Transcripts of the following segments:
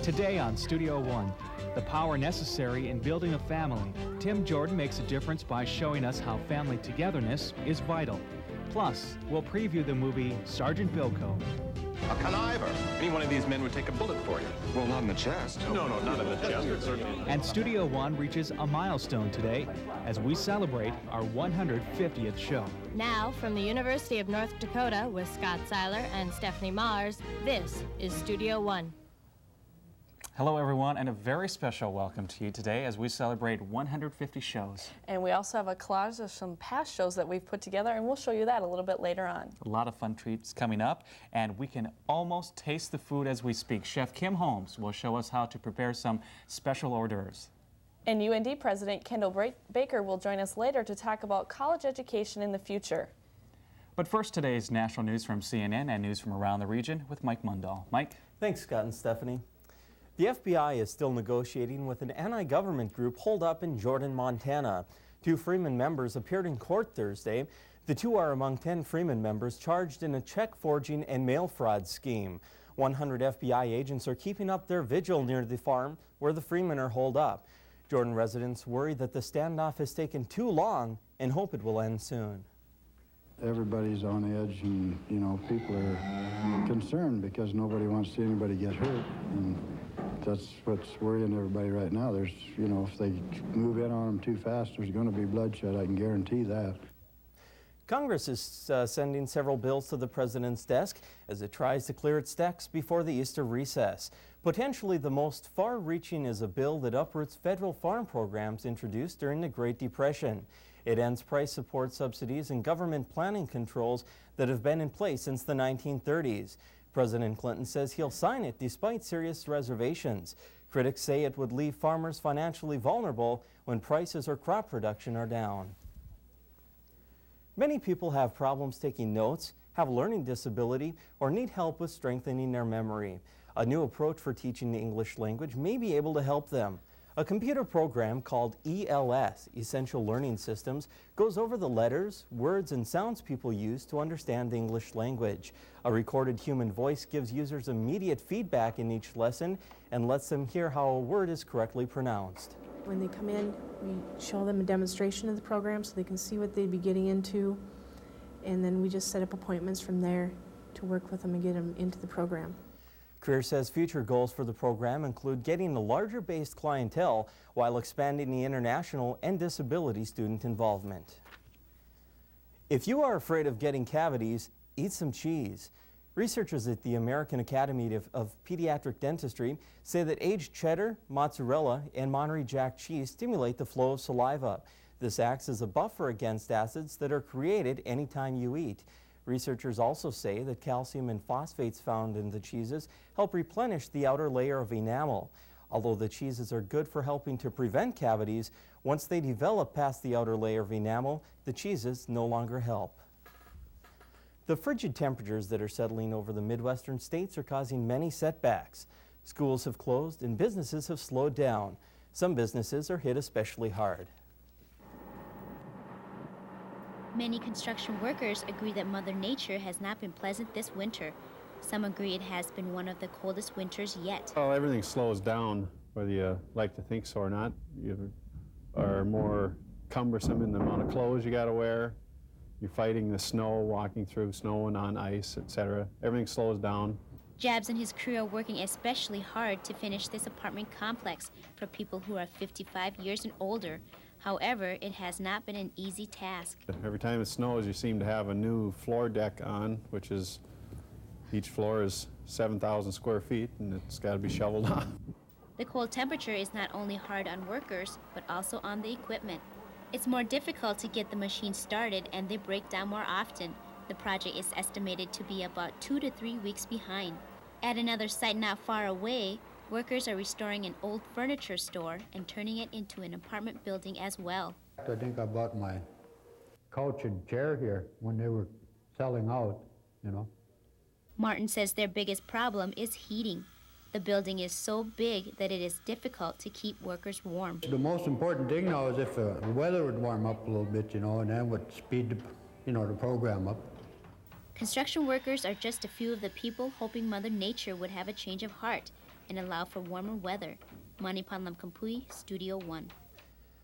Today on Studio One, the power necessary in building a family. Tim Jordan makes a difference by showing us how family togetherness is vital. Plus, we'll preview the movie Sergeant Bilko. A conniver. Any one of these men would take a bullet for you. Well, not in the chest. No, not in the chest. Certainly. And Studio One reaches a milestone today as we celebrate our 150th show. Now, from the University of North Dakota with Scott Seiler and Stephanie Mars, this is Studio One. Hello everyone, and a very special welcome to you today as we celebrate 150 shows. And we also have a collage of some past shows that we've put together, and we'll show you that a little bit later on. A lot of fun treats coming up, and we can almost taste the food as we speak. Chef Kim Holmes will show us how to prepare some special hors d'oeuvres. And UND President Kendall Baker will join us later to talk about college education in the future. But first, today's national news from CNN and news from around the region with Mike Mundahl. Mike? Thanks, Scott and Stephanie. The FBI is still negotiating with an anti-government group holed up in Jordan, Montana. 2 Freeman members appeared in court Thursday. The 2 are among 10 Freeman members charged in a check forging and mail fraud scheme. 100 FBI agents are keeping up their vigil near the farm where the Freemen are holed up. Jordan residents worry that the standoff has taken too long and hope it will end soon. Everybody's on edge, and people are concerned because nobody wants to see anybody get hurt, and that's what's worrying everybody right now. There's, if they move in on them too fast, there's going to be bloodshed. I can guarantee that. Congress is sending several bills to the president's desk as it tries to clear its decks before the Easter recess. Potentially the most far-reaching is a bill that uproots federal farm programs introduced during the Great Depression. It ends price support subsidies and government planning controls that have been in place since the 1930s. President Clinton says he'll sign it despite serious reservations. Critics say it would leave farmers financially vulnerable when prices or crop production are down. Many people have problems taking notes, have a learning disability, or need help with strengthening their memory. A new approach for teaching the English language may be able to help them. A computer program called ELS, Essential Learning Systems, goes over the letters, words, and sounds people use to understand the English language. A recorded human voice gives users immediate feedback in each lesson and lets them hear how a word is correctly pronounced. When they come in, we show them a demonstration of the program so they can see what they'd be getting into, and then we just set up appointments from there to work with them and get them into the program. Career says future goals for the program include getting a larger-based clientele while expanding the international and disability student involvement. If you are afraid of getting cavities, eat some cheese. Researchers at the American Academy of Pediatric Dentistry say that aged cheddar, mozzarella, and Monterey Jack cheese stimulate the flow of saliva. This acts as a buffer against acids that are created anytime you eat. Researchers also say that calcium and phosphates found in the cheeses help replenish the outer layer of enamel. Although the cheeses are good for helping to prevent cavities, once they develop past the outer layer of enamel, the cheeses no longer help. The frigid temperatures that are settling over the Midwestern states are causing many setbacks. Schools have closed and businesses have slowed down. Some businesses are hit especially hard. Many construction workers agree that Mother Nature has not been pleasant this winter. Some agree it has been one of the coldest winters yet. Well, everything slows down, whether you like to think so or not. You are more cumbersome in the amount of clothes you got to wear. You're fighting the snow, walking through snow and on ice, etc. Everything slows down. Jabs and his crew are working especially hard to finish this apartment complex for people who are 55 years and older. However, it has not been an easy task. Every time it snows, you seem to have a new floor deck on, which is, each floor is 7,000 square feet, and it's got to be shoveled off. The cold temperature is not only hard on workers, but also on the equipment. It's more difficult to get the machines started, and they break down more often. The project is estimated to be about 2 to 3 weeks behind. At another site not far away, workers are restoring an old furniture store and turning it into an apartment building as well. I think I bought my couch and chair here when they were selling out, Martin says their biggest problem is heating. The building is so big that it is difficult to keep workers warm. The most important thing now is if the weather would warm up a little bit, and that would speed the program up. Construction workers are just a few of the people hoping Mother Nature would have a change of heart. and allow for warmer weather. Manipanlam Kampui, Studio One.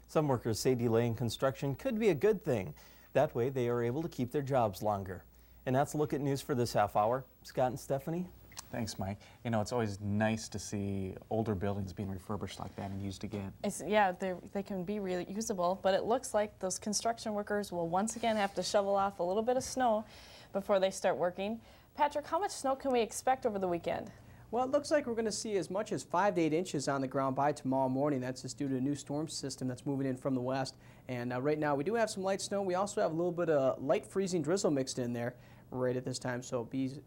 Some workers say delaying construction could be a good thing. That way they are able to keep their jobs longer. And that's a look at news for this half hour. Scott and Stephanie. Thanks, Mike. You know, it's always nice to see older buildings being refurbished like that and used again. Yeah, they can be really usable, but it looks like those construction workers will once again have to shovel off a little bit of snow before they start working. Patrick, how much snow can we expect over the weekend? Well, it looks like we're going to see as much as 5 to 8 inches on the ground by tomorrow morning. That's just due to a new storm system that's moving in from the west. And right now we do have some light snow. We also have a little bit of light freezing drizzle mixed in there right at this time, so use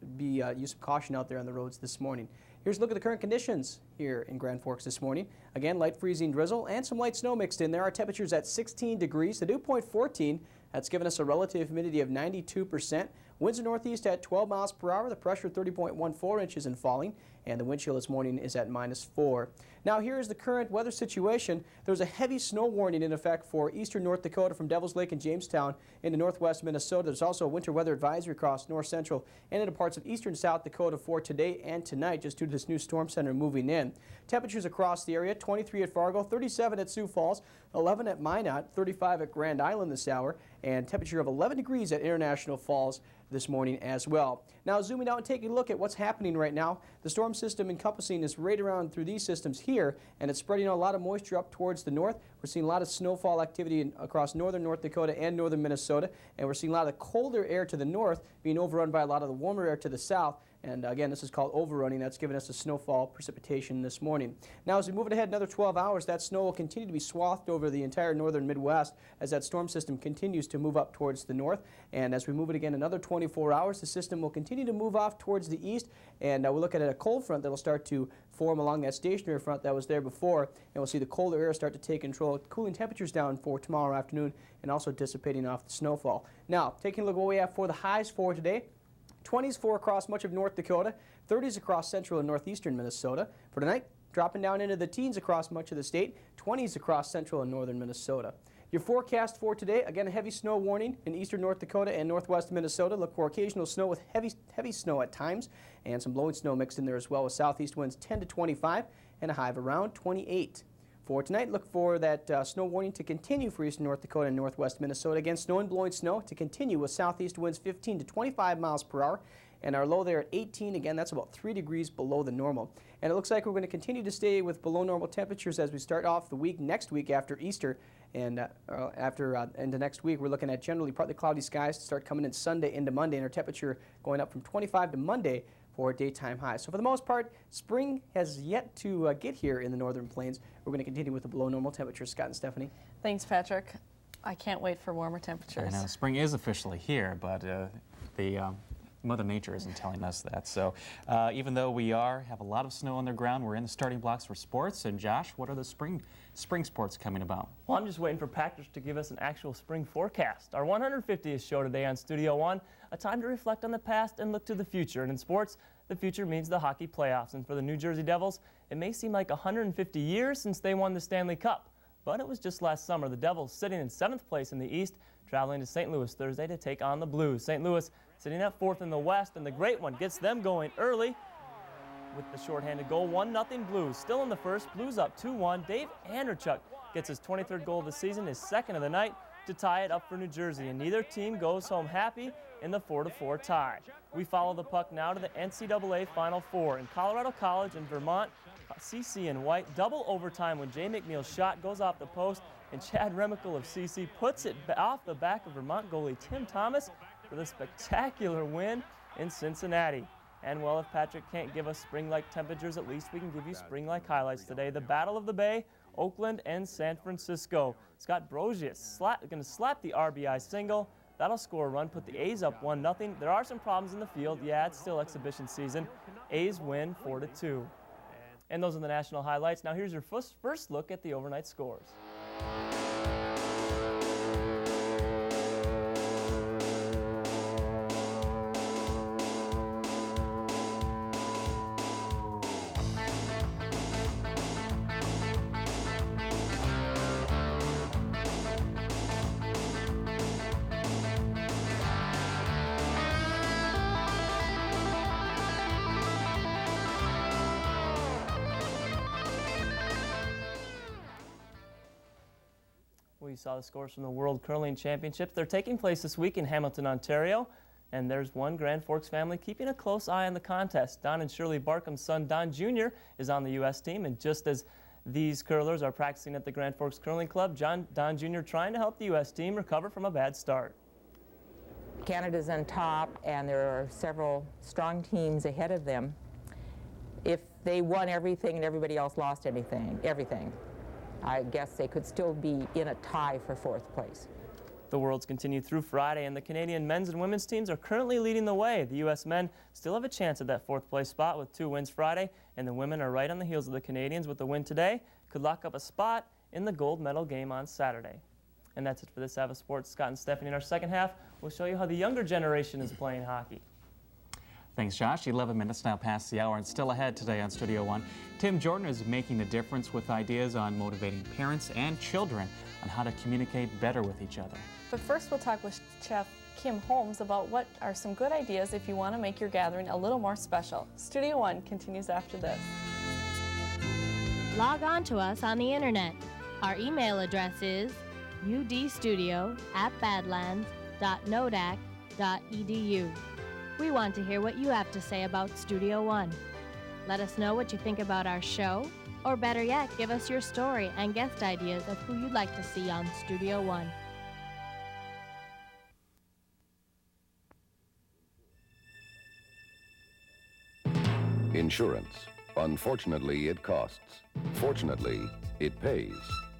some caution out there on the roads this morning. Here's a look at the current conditions here in Grand Forks this morning. Again, light freezing drizzle and some light snow mixed in there. Our temperature's at 16 degrees, the dew point 14. That's given us a relative humidity of 92%. Winds are northeast at 12 miles per hour. The pressure 30.14 inches and falling, and the wind chill this morning is at -4. Now here is the current weather situation. There's a heavy snow warning in effect for eastern North Dakota from Devils Lake and Jamestown into northwest Minnesota. There's also a winter weather advisory across north central and into parts of eastern South Dakota for today and tonight, just due to this new storm center moving in. Temperatures across the area: 23 at Fargo, 37 at Sioux Falls, 11 at Minot, 35 at Grand Island this hour, and temperature of 11 degrees at International Falls this morning as well. Now zooming out and taking a look at what's happening right now. The storm system encompassing is right around through these systems here, and it's spreading a lot of moisture up towards the north. We're seeing a lot of snowfall activity across northern North Dakota and northern Minnesota, and we're seeing a lot of the colder air to the north being overrun by a lot of the warmer air to the south. And again, this is called overrunning. That's given us a snowfall precipitation this morning. Now, as we move it ahead another 12 hours, that snow will continue to be swathed over the entire northern Midwest as that storm system continues to move up towards the north. And as we move it again another 24 hours, the system will continue to move off towards the east. And we'll look at a cold front that will start to form along that stationary front that was there before. And we'll see the colder air start to take control, cooling temperatures down for tomorrow afternoon and also dissipating off the snowfall. Now, taking a look at what we have for the highs for today. 20s for across much of North Dakota, 30s across central and northeastern Minnesota. For tonight, dropping down into the teens across much of the state, 20s across central and northern Minnesota. Your forecast for today, again, a heavy snow warning in eastern North Dakota and northwest Minnesota. Look for occasional snow with heavy snow at times, and some blowing snow mixed in there as well, with southeast winds 10 to 25 and a high of around 28. For tonight, look for that snow warning to continue for eastern North Dakota and northwest Minnesota. Again, snow and blowing snow to continue with southeast winds 15 to 25 miles per hour. And our low there at 18. Again, that's about 3 degrees below the normal. And it looks like we're going to continue to stay with below normal temperatures as we start off the week next week after Easter. And into next week, we're looking at generally partly cloudy skies to start coming in Sunday into Monday, and our temperature going up from 25 to Monday for a daytime high. So for the most part, spring has yet to get here in the northern plains. We're going to continue with the below normal temperatures. Scott and Stephanie. Thanks, Patrick. I can't wait for warmer temperatures. I know, spring is officially here, but Mother Nature isn't telling us that. So even though we have a lot of snow on the ground, we're in the starting blocks for sports. And Josh, what are the spring sports coming about? Well, I'm just waiting for Patrick to give us an actual spring forecast. Our 150th show today on Studio One, a time to reflect on the past and look to the future. And in sports, the future means the hockey playoffs. And for the New Jersey Devils, it may seem like 150 years since they won the Stanley Cup. But it was just last summer. The Devils, sitting in 7th place in the East, traveling to St. Louis Thursday to take on the Blues. St. Louis sitting at 4th in the West, and the great one gets them going early with the shorthanded goal. 1-0 Blues. Still in the first, Blues up 2-1. Dave Anderchuk gets his 23rd goal of the season, his second of the night, to tie it up for New Jersey, and neither team goes home happy in the 4-4 tie. We follow the puck now to the NCAA Final Four. In Colorado College and Vermont, CC and White double overtime when Jay McNeil's shot goes off the post, and Chad Remickle of CC puts it off the back of Vermont goalie Tim Thomas for the spectacular win in Cincinnati. And well, if Patrick can't give us spring-like temperatures, at least we can give you spring-like highlights today. The Battle of the Bay, Oakland and San Francisco. Scott Brosius going to slap the RBI single. That'll score a run, put the A's up 1-0. There are some problems in the field. Yeah, it's still exhibition season. A's win 4-2. And those are the national highlights. Now here's your first look at the overnight scores. saw the scores from the World Curling Championships. They're taking place this week in Hamilton, Ontario. And there's one Grand Forks family keeping a close eye on the contest. Don and Shirley Barkham's son, Don Jr., is on the U.S. team. And just as these curlers are practicing at the Grand Forks Curling Club, Don Jr. trying to help the U.S. team recover from a bad start. Canada's on top, and there are several strong teams ahead of them. If they won everything and everybody else lost everything, I guess they could still be in a tie for fourth place. The Worlds continue through Friday, and the Canadian men's and women's teams are currently leading the way. The U.S. men still have a chance at that fourth place spot with 2 wins Friday, and the women are right on the heels of the Canadians with the win today. Could lock up a spot in the gold medal game on Saturday. And that's it for this half of sports. Scott and Stephanie in our second half will show you how the younger generation is playing hockey. Thanks, Josh. 11 minutes now past the hour, and still ahead today on Studio One. Tim Jordan is making a difference with ideas on motivating parents and children on how to communicate better with each other. But first we'll talk with Chef Kim Holmes about what are some good ideas if you want to make your gathering a little more special. Studio One continues after this. Log on to us on the internet. Our email address is udstudio@badlands.nodac.edu. We want to hear what you have to say about Studio One. Let us know what you think about our show, or better yet, give us your story and guest ideas of who you'd like to see on Studio One. Insurance. Unfortunately, it costs. Fortunately, it pays.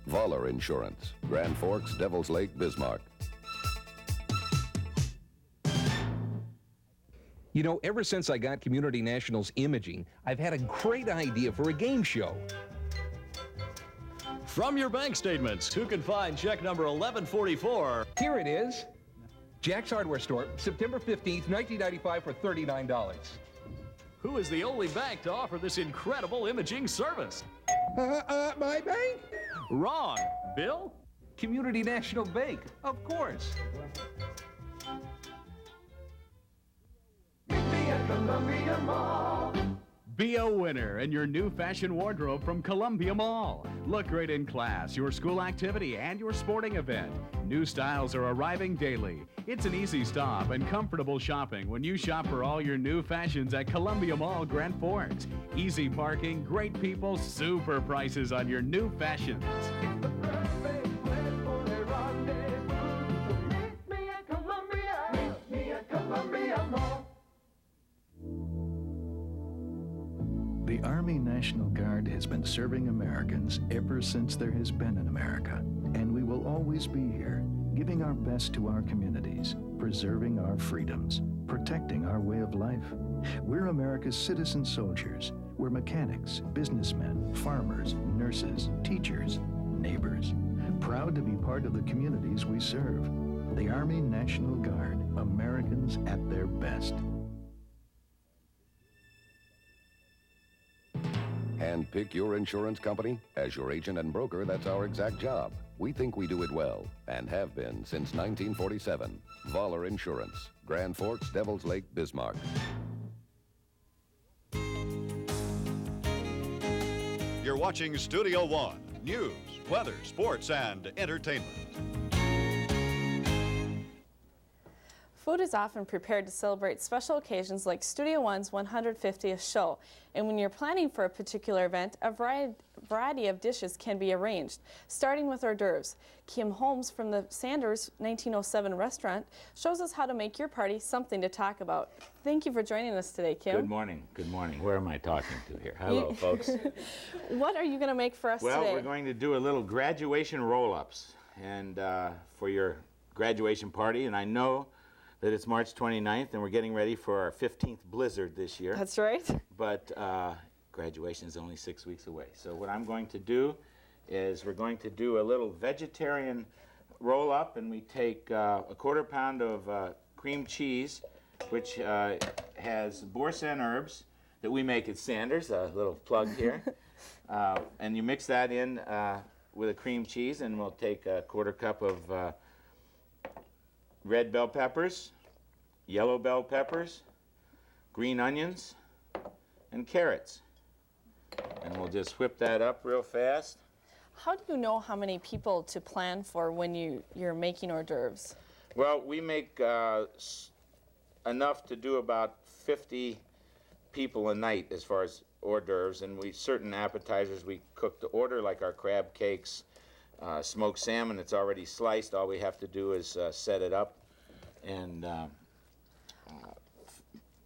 Voller Insurance. Grand Forks, Devil's Lake, Bismarck. You know, ever since I got Community National's imaging, I've had a great idea for a game show. From your bank statements, who can find check number 1144? Here it is. Jack's Hardware Store, September 15th, 1995 for $39. Who is the only bank to offer this incredible imaging service? My bank? Wrong. Bill? Community National Bank, of course. Be a winner in your new fashion wardrobe from Columbia Mall. Look great in class, your school activity, and your sporting event. New styles are arriving daily. It's an easy stop and comfortable shopping when you shop for all your new fashions at Columbia Mall, Grand Forks. Easy parking, great people, super prices on your new fashions. The Army National Guard has been serving Americans ever since there has been an America, and we will always be here, giving our best to our communities, preserving our freedoms, protecting our way of life. We're America's citizen soldiers. We're mechanics, businessmen, farmers, nurses, teachers, neighbors, proud to be part of the communities we serve. The Army National Guard, Americans at their best. Handpick your insurance company? As your agent and broker, that's our exact job. We think we do it well, and have been since 1947. Voller Insurance, Grand Forks, Devil's Lake, Bismarck. You're watching Studio One, news, weather, sports, and entertainment. Food is often prepared to celebrate special occasions like Studio One's 150th show. And when you're planning for a particular event, a variety of dishes can be arranged, starting with hors d'oeuvres. Kim Holmes from the Sanders 1907 restaurant shows us how to make your party something to talk about. Thank you for joining us today, Kim. Good morning. Good morning. Where am I talking to here? Hello, folks. What are you going to make for us today? Well, we're going to do a little graduation roll-ups and for your graduation party, and I know that it's March 29th, and we're getting ready for our 15th blizzard this year. That's right. But graduation is only 6 weeks away. So what I'm going to do is we're going to do a little vegetarian roll-up, and we take a quarter pound of cream cheese, which has boursin herbs that we make at Sanders, a little plug here. And you mix that in with a cream cheese, and we'll take a quarter cup of red bell peppers, yellow bell peppers, green onions, and carrots. And we'll just whip that up real fast. How do you know how many people to plan for when you're making hors d'oeuvres? Well, we make enough to do about 50 people a night as far as hors d'oeuvres, and certain appetizers we cook to order, like our crab cakes, smoked salmon. It's already sliced. All we have to do is set it up and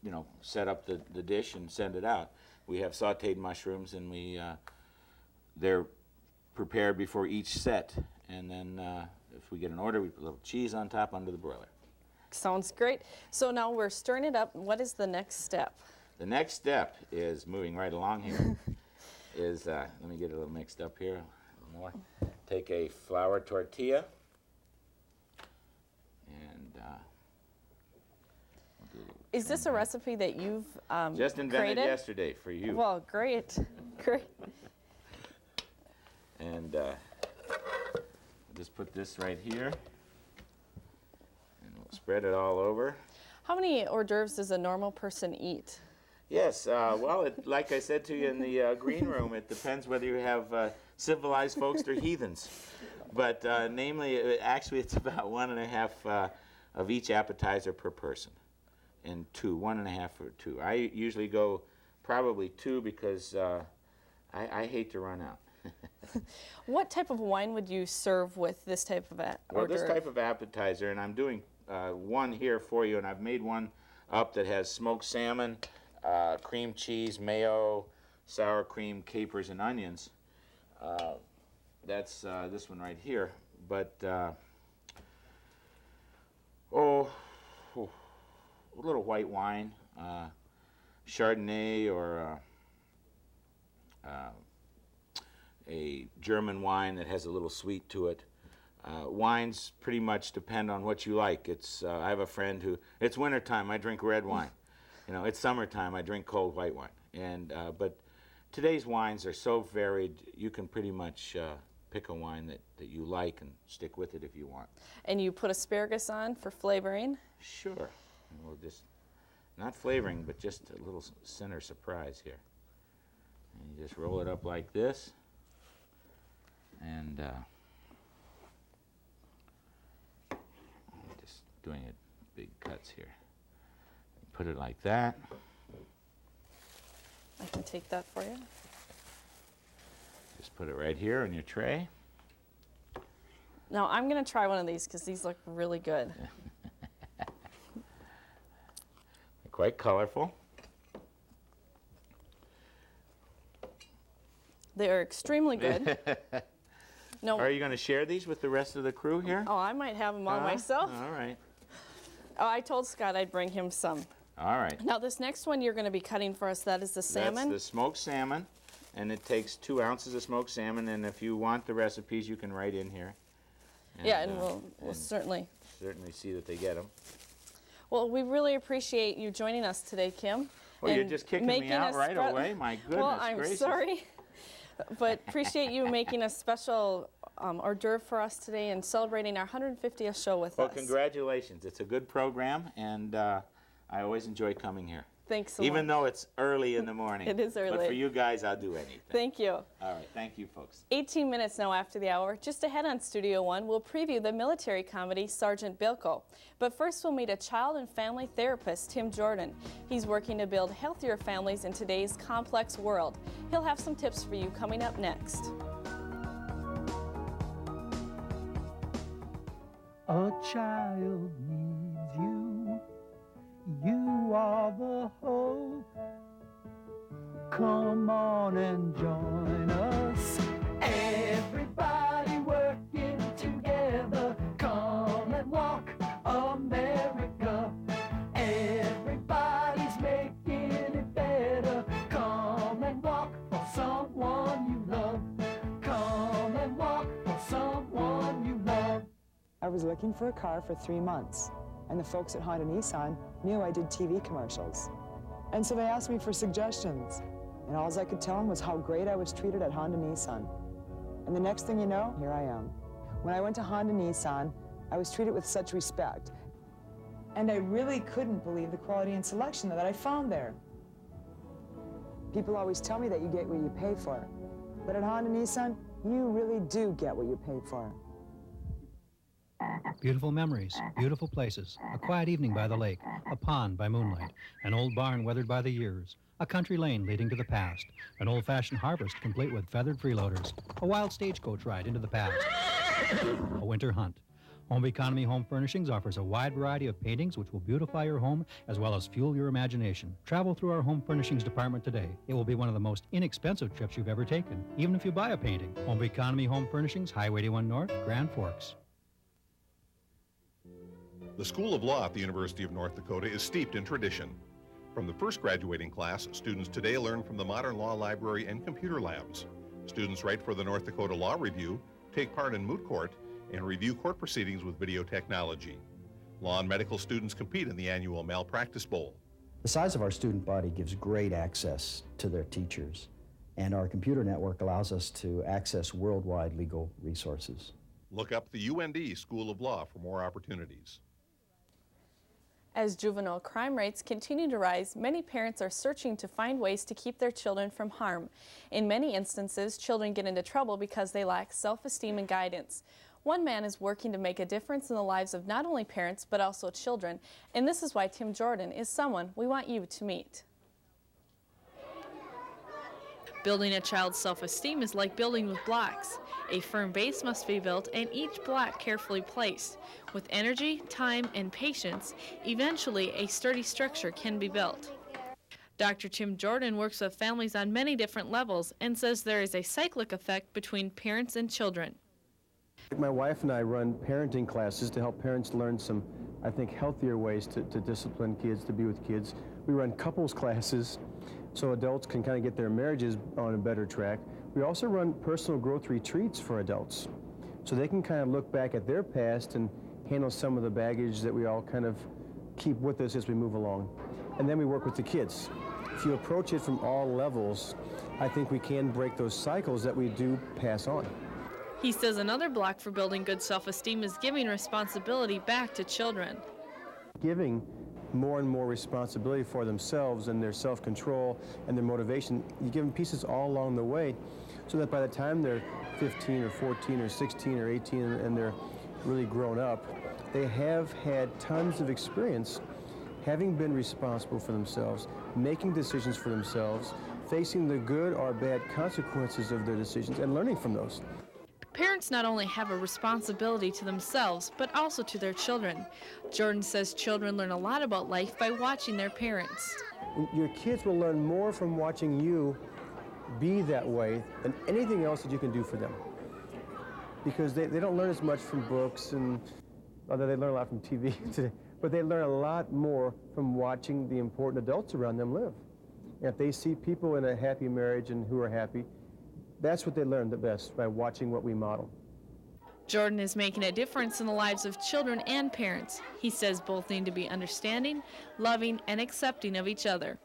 you know, set up the dish and send it out. We have sautéed mushrooms, and they're prepared before each set, and then if we get an order, we put a little cheese on top under the broiler. Sounds great. So now we're stirring it up. What is the next step? The next step is moving right along here. Let me get it a little mixed up here. A little more. Take a flour tortilla, and is this a recipe that you've just invented created? Yesterday for you? Well, great, great. And just put this right here, and we'll spread it all over. How many hors d'oeuvres does a normal person eat? Yes, well, like I said to you in the green room, it depends whether you have civilized folks or heathens. But actually, it's about 1.5 of each appetizer per person, and 1.5 for 2. I usually go probably 2 because I hate to run out. What type of wine would you serve with this type of hors d'oeuvre? Well, this type of appetizer, and I'm doing one here for you, and I've made one up that has smoked salmon, cream cheese, mayo, sour cream, capers, and onions. That's this one right here. But, a little white wine, Chardonnay or a German wine that has a little sweet to it. Wines pretty much depend on what you like. I have a friend who, it's wintertime, I drink red wine. You know, it's summertime, I drink cold white wine. And but today's wines are so varied, you can pretty much pick a wine that you like and stick with it if you want. And you put asparagus on for flavoring? Sure. And we'll just, not flavoring, but just a little center surprise here. And you just roll it up like this. And just doing it big cuts here. Put it like that. I can take that for you. Just put it right here on your tray. Now I'm going to try one of these because these look really good. Quite colorful. They are extremely good. No. Are you going to share these with the rest of the crew here? Oh, I might have them all myself. All right. Oh, I told Scott I'd bring him some. All right. Now this next one you're going to be cutting for us, that is the salmon? That's the smoked salmon, and it takes 2 ounces of smoked salmon, and if you want the recipes, you can write in here. And, yeah, and we'll certainly see that they get them. Well, we really appreciate you joining us today, Kim. Well, you're just kicking me out right away. My goodness Well, I'm gracious. sorry. But appreciate you making a special hors d'oeuvre for us today and celebrating our 150th show with us. Well, congratulations. It's a good program, and I always enjoy coming here. Thanks so much. Even though it's early in the morning. It is early. But for you guys, I'll do anything. Thank you. All right. Thank you, folks. 18 minutes now after the hour. Just ahead on Studio One, we'll preview the military comedy Sergeant Bilko. But first, we'll meet a child and family therapist, Tim Jordan. He's working to build healthier families in today's complex world. He'll have some tips for you coming up next. A child needs you. You are the hope. Come on and join us. Everybody working together. Come and walk America. Everybody's making it better. Come and walk for someone you love. Come and walk for someone you love. I was looking for a car for 3 months, and the folks at Honda Nissan knew I did TV commercials. And so they asked me for suggestions, and all I could tell them was how great I was treated at Honda Nissan. And the next thing you know, here I am. When I went to Honda Nissan, I was treated with such respect. And I really couldn't believe the quality and selection that I found there. People always tell me that you get what you pay for. But at Honda Nissan, You really do get what you pay for. Beautiful memories, beautiful places, a quiet evening by the lake, a pond by moonlight, an old barn weathered by the years, a country lane leading to the past, an old-fashioned harvest complete with feathered freeloaders, a wild stagecoach ride into the past, a winter hunt. Home Economy Home Furnishings offers a wide variety of paintings which will beautify your home as well as fuel your imagination. Travel through our home furnishings department today. It will be one of the most inexpensive trips you've ever taken, even if you buy a painting. Home Economy Home Furnishings, Highway 81 North, Grand Forks. The School of Law at the University of North Dakota is steeped in tradition. From the first graduating class, students today learn from the Modern Law Library and computer labs. Students write for the North Dakota Law Review, take part in moot court, and review court proceedings with video technology. Law and medical students compete in the annual Malpractice Bowl. The size of our student body gives great access to their teachers, and our computer network allows us to access worldwide legal resources. Look up the UND School of Law for more opportunities. As juvenile crime rates continue to rise, many parents are searching to find ways to keep their children from harm. In many instances, children get into trouble because they lack self-esteem and guidance. One man is working to make a difference in the lives of not only parents, but also children. And this is why Tim Jordan is someone we want you to meet. Building a child's self-esteem is like building with blocks. A firm base must be built and each block carefully placed. With energy, time, and patience, eventually a sturdy structure can be built. Dr. Tim Jordan works with families on many different levels and says there is a cyclic effect between parents and children. My wife and I run parenting classes to help parents learn some, I think, healthier ways to discipline kids, to be with kids. We run couples classes so adults can kind of get their marriages on a better track. We also run personal growth retreats for adults so they can kind of look back at their past and handle some of the baggage that we all kind of keep with us as we move along. And then we work with the kids. If you approach it from all levels, I think we can break those cycles that we do pass on. He says another block for building good self-esteem is giving responsibility back to children. Giving more and more responsibility for themselves and their self-control and their motivation, you give them pieces all along the way so that by the time they're 15 or 14 or 16 or 18 and they're really grown up, they have had tons of experience having been responsible for themselves, making decisions for themselves, facing the good or bad consequences of their decisions and learning from those. Parents not only have a responsibility to themselves, but also to their children. Jordan says children learn a lot about life by watching their parents. Your kids will learn more from watching you be that way than anything else that you can do for them. Because they don't learn as much from books, and although they learn a lot from TV today, but they learn a lot more from watching the important adults around them live. And if they see people in a happy marriage and who are happy, that's what they learn the best, by watching what we model. Jordan is making a difference in the lives of children and parents. He says both need to be understanding, loving, and accepting of each other.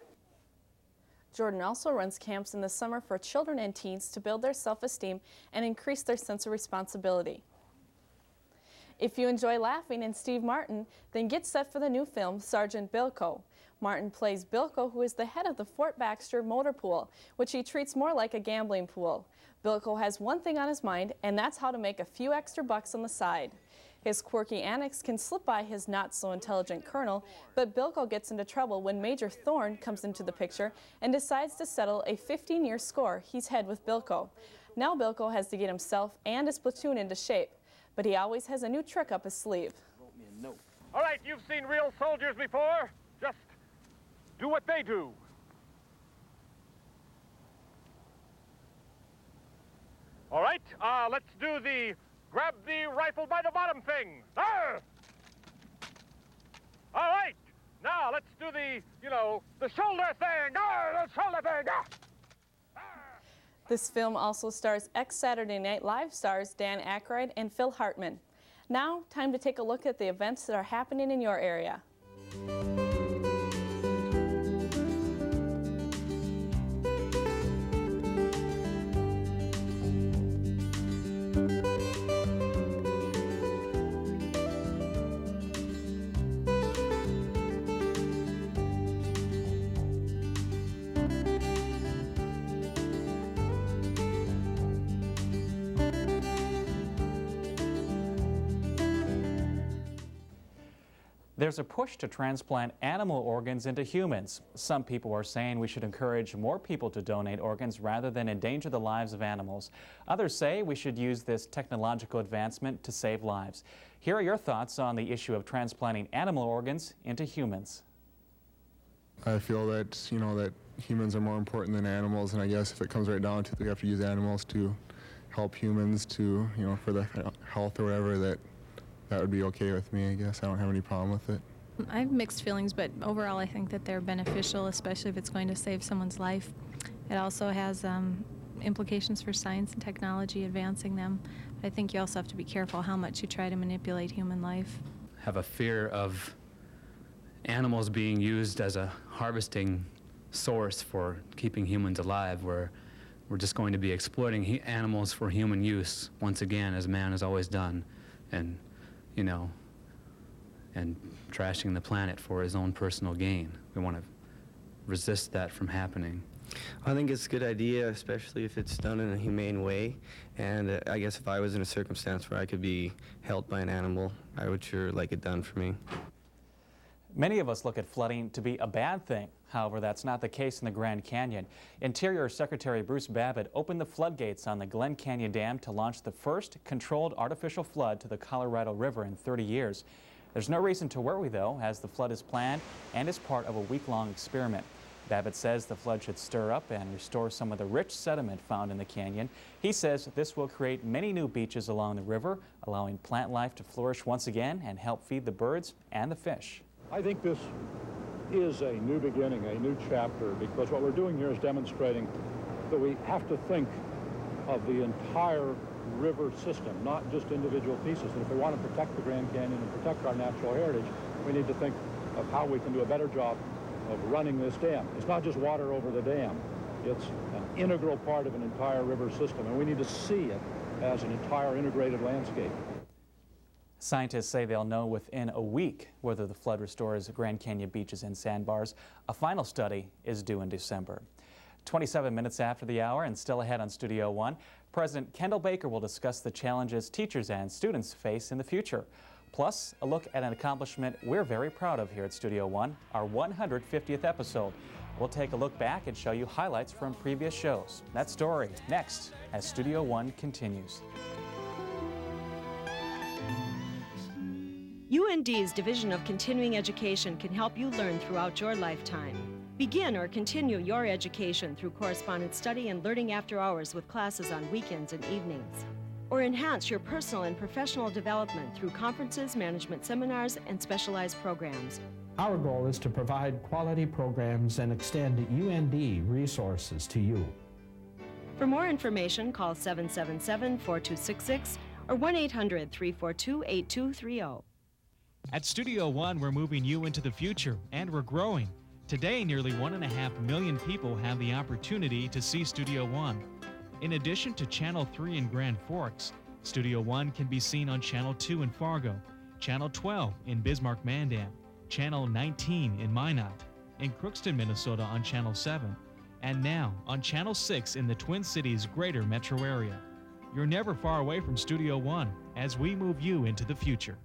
Jordan also runs camps in the summer for children and teens to build their self-esteem and increase their sense of responsibility. If you enjoy laughing and Steve Martin, then get set for the new film, Sergeant Bilko. Martin plays Bilko, who is the head of the Fort Baxter Motor Pool, which he treats more like a gambling pool. Bilko has one thing on his mind, and that's how to make a few extra bucks on the side. His quirky antics can slip by his not-so-intelligent colonel, but Bilko gets into trouble when Major Thorne comes into the picture and decides to settle a 15-year score he's had with Bilko. Now Bilko has to get himself and his platoon into shape, but he always has a new trick up his sleeve. All right, you've seen real soldiers before. Just do what they do. All right, let's do the grab the rifle by the bottom thing. Arr! All right, now let's do the, the shoulder thing. Arr, the shoulder thing. Arr! This film also stars ex-Saturday Night Live stars Dan Aykroyd and Phil Hartman. Now, time to take a look at the events that are happening in your area. There's a push to transplant animal organs into humans. Some people are saying we should encourage more people to donate organs rather than endanger the lives of animals. Others say we should use this technological advancement to save lives. Here are your thoughts on the issue of transplanting animal organs into humans. I feel that, that humans are more important than animals, and I guess if it comes right down to it, we have to use animals to help humans to, for the health or whatever, that would be okay with me, I guess. I don't have any problem with it. I have mixed feelings, but overall I think that they're beneficial, especially if it's going to save someone's life. It also has implications for science and technology, advancing them. I think you also have to be careful how much you try to manipulate human life. Have a fear of animals being used as a harvesting source for keeping humans alive, where we're just going to be exploiting animals for human use once again, as man has always done, and and trashing the planet for his own personal gain. We want to resist that from happening. I think it's a good idea, especially if it's done in a humane way. And I guess if I was in a circumstance where I could be held by an animal, I would sure like it done for me. Many of us look at flooding to be a bad thing. However, that's not the case in the Grand Canyon. Interior Secretary Bruce Babbitt opened the floodgates on the Glen Canyon Dam to launch the first controlled artificial flood to the Colorado River in 30 years. There's no reason to worry, though, as the flood is planned and is part of a week-long experiment. Babbitt says the flood should stir up and restore some of the rich sediment found in the canyon. He says this will create many new beaches along the river, allowing plant life to flourish once again and help feed the birds and the fish. I think this is a new beginning, a new chapter, because what we're doing here is demonstrating that we have to think of the entire river system, not just individual pieces. And if we want to protect the Grand Canyon and protect our natural heritage, we need to think of how we can do a better job of running this dam. It's not just water over the dam. It's an integral part of an entire river system, and we need to see it as an entire integrated landscape. Scientists say they'll know within a week whether the flood restores Grand Canyon beaches and sandbars. A final study is due in December. 27 minutes after the hour and still ahead on Studio One, President Kendall Baker will discuss the challenges teachers and students face in the future. Plus, a look at an accomplishment we're very proud of here at Studio One, our 150th episode. We'll take a look back and show you highlights from previous shows. That story next as Studio One continues. UND's Division of Continuing Education can help you learn throughout your lifetime. Begin or continue your education through correspondence study and learning after hours with classes on weekends and evenings. Or enhance your personal and professional development through conferences, management seminars, and specialized programs. Our goal is to provide quality programs and extend UND resources to you. For more information, call 777-4266 or 1-800-342-8230. At Studio One, we're moving you into the future, and we're growing. Today, nearly 1.5 million people have the opportunity to see Studio One. In addition to Channel 3 in Grand Forks, Studio One can be seen on Channel 2 in Fargo, Channel 12 in Bismarck-Mandan, Channel 19 in Minot, in Crookston, Minnesota on Channel 7, and now on Channel 6 in the Twin Cities greater metro area. You're never far away from Studio One as we move you into the future.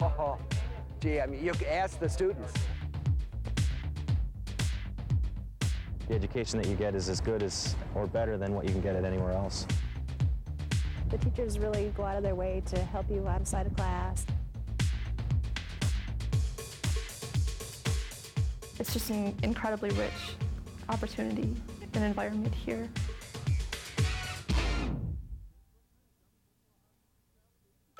Oh, gee, I mean, you can ask the students. The education that you get is as good as or better than what you can get at anywhere else. The teachers really go out of their way to help you outside of class. It's just an incredibly rich opportunity and environment here.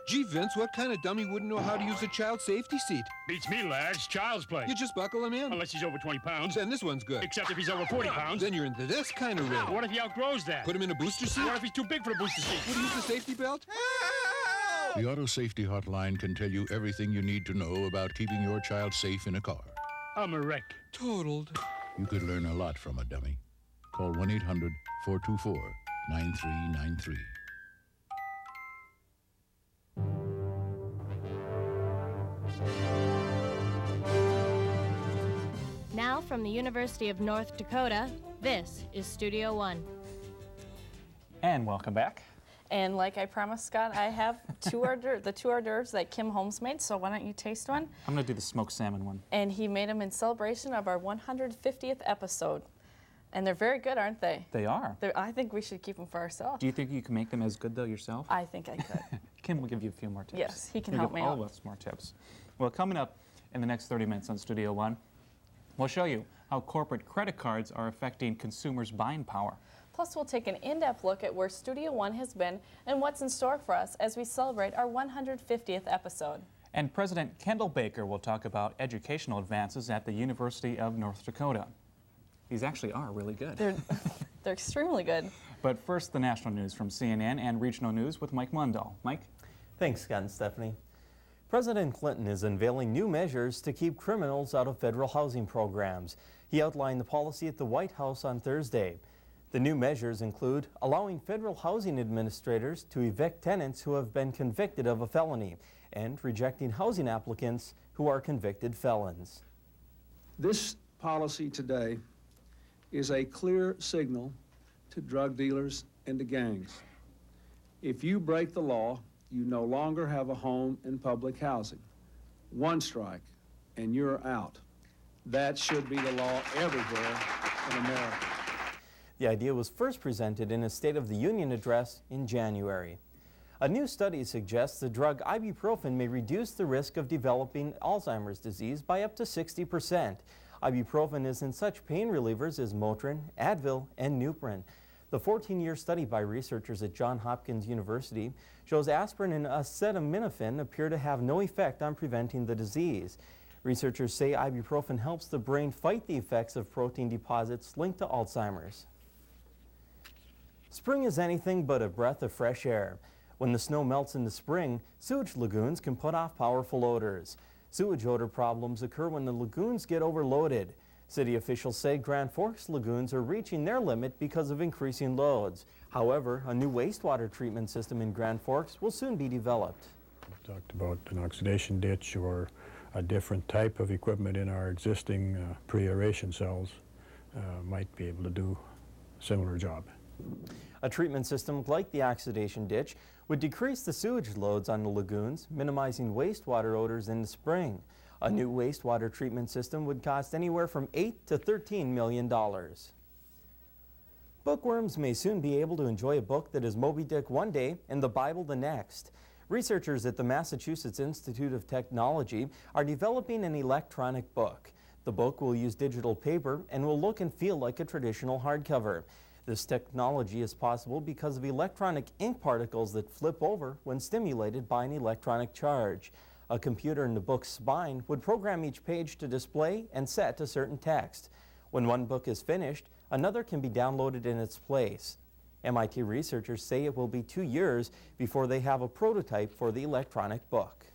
Gee, Vince, what kind of dummy wouldn't know how to use a child safety seat? Beats me, lads. Child's play. You just buckle him in. Unless he's over 20 pounds. Then this one's good. Except if he's over 40 pounds. Then you're into this kind of rig. What if he outgrows that? Put him in a booster seat? What if he's too big for the booster seat? Would he use the safety belt? The Auto Safety Hotline can tell you everything you need to know about keeping your child safe in a car. I'm a wreck. Totaled. You could learn a lot from a dummy. Call 1-800-424-9393. Now from the University of North Dakota, this is Studio One. And welcome back. And like I promised, Scott, I have the two hors d'oeuvres that Kim Holmes made, so why don't you taste one? I'm going to do the smoked salmon one. And he made them in celebration of our 150th episode. And they're very good, aren't they? They are. I think we should keep them for ourselves. Do you think you can make them as good, though, yourself? I think I could. Kim will give you a few more tips. Yes, he can He'll help give me all out. of us more tips. Well, coming up in the next 30 minutes on Studio One, we'll show you how corporate credit cards are affecting consumers' buying power. Plus, we'll take an in-depth look at where Studio One has been and what's in store for us as we celebrate our 150th episode. And President Kendall Baker will talk about educational advances at the University of North Dakota. These actually are really good. They're extremely good. But first, the national news from CNN and regional news with Mike Mundahl. Mike? Thanks, Scott and Stephanie. President Clinton is unveiling new measures to keep criminals out of federal housing programs. He outlined the policy at the White House on Thursday. The new measures include allowing federal housing administrators to evict tenants who have been convicted of a felony and rejecting housing applicants who are convicted felons. This policy today is a clear signal to drug dealers and to gangs. If you break the law, you no longer have a home in public housing. One strike, and you're out. That should be the law everywhere in America. The idea was first presented in a State of the Union address in January. A new study suggests the drug ibuprofen may reduce the risk of developing Alzheimer's disease by up to 60%. Ibuprofen is in such pain relievers as Motrin, Advil, and Nuprin. The 14-year study by researchers at Johns Hopkins University shows aspirin and acetaminophen appear to have no effect on preventing the disease. Researchers say ibuprofen helps the brain fight the effects of protein deposits linked to Alzheimer's. Spring is anything but a breath of fresh air. When the snow melts in the spring, sewage lagoons can put off powerful odors. Sewage odor problems occur when the lagoons get overloaded. City officials say Grand Forks lagoons are reaching their limit because of increasing loads. However, a new wastewater treatment system in Grand Forks will soon be developed. We talked about an oxidation ditch or a different type of equipment in our existing pre-aeration cells might be able to do a similar job. A treatment system like the oxidation ditch would decrease the sewage loads on the lagoons, minimizing wastewater odors in the spring. A new wastewater treatment system would cost anywhere from $8 to $13 million. Bookworms may soon be able to enjoy a book that is Moby Dick one day and the Bible the next. Researchers at the Massachusetts Institute of Technology are developing an electronic book. The book will use digital paper and will look and feel like a traditional hardcover. This technology is possible because of electronic ink particles that flip over when stimulated by an electronic charge. A computer in the book's spine would program each page to display and set a certain text. When one book is finished, another can be downloaded in its place. MIT researchers say it will be 2 years before they have a prototype for the electronic book.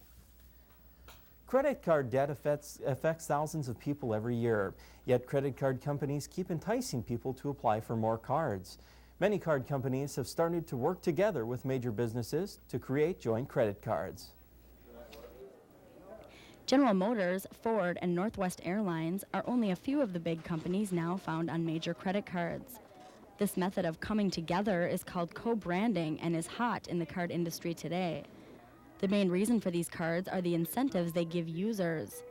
Credit card debt affects thousands of people every year, yet credit card companies keep enticing people to apply for more cards. Many card companies have started to work together with major businesses to create joint credit cards. General Motors, Ford, and Northwest Airlines are only a few of the big companies now found on major credit cards. This method of coming together is called co-branding and is hot in the card industry today. The main reason for these cards are the incentives they give users.